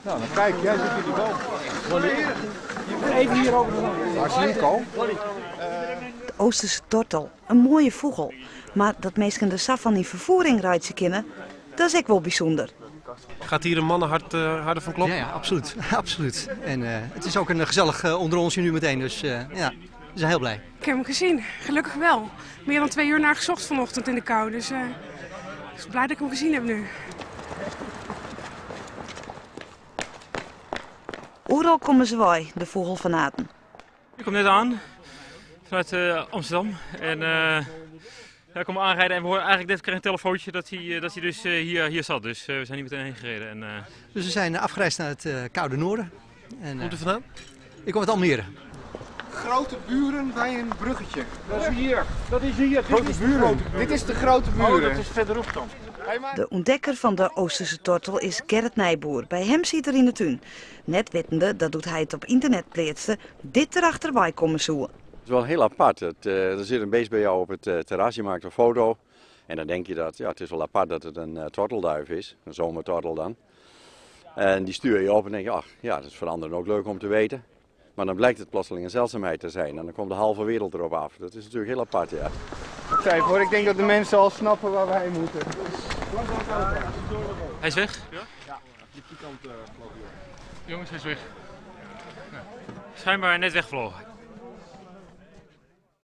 Nou, dan kijk, jij zit in die boom. Even hier over de land. Waar zie je Ko? De Oosterse tortel, een mooie vogel. Maar dat mensen er zo van die vervoering rijden kennen, dat is ook wel bijzonder. Gaat hier een mannenhart harder van kloppen? Ja, absoluut. absoluut. En het is ook een gezellig onder onsje nu meteen, dus ja, we zijn heel blij. Ik heb hem gezien, gelukkig wel. Meer dan 2 uur naar gezocht vanochtend in de kou, dus ik ben blij dat ik hem gezien heb nu. Overal komen ze wij, de vogel van Aten. Ik kom net aan vanuit Amsterdam en ik kom aanrijden en we horen eigenlijk net kreeg een telefoontje dat hij dus hier zat. Dus we zijn niet meteen heen gereden. En, Dus we zijn afgereisd naar het koude noorden. En, Komt u vandaan? Ik kom uit Almere. Grote buren bij een bruggetje. Dat is hier. Dat is hier. Grote buren. Dit is de grote buren. Oh, dat is verderop dan. De ontdekker van de Oosterse tortel is Gerrit Nijboer. Bij hem zit er in de tuin. Net wetende, dat doet hij het op internet plaatste, dit erachterbij komen zoeken. Het is wel heel apart. Er zit een beest bij jou op het terras, je maakt een foto. En dan denk je dat, ja, het is wel apart dat het een tortelduif is, een zomertortel dan. En die stuur je op en denk je, ach, ja, dat is voor anderen ook leuk om te weten. Maar dan blijkt het plotseling een zeldzaamheid te zijn en dan komt de halve wereld erop af. Dat is natuurlijk heel apart, ja. Ik denk dat de mensen al snappen waar wij moeten. hij is weg? Ja, die kant geloof ik. Jongens, hij is weg. Schijnbaar net weggevlogen.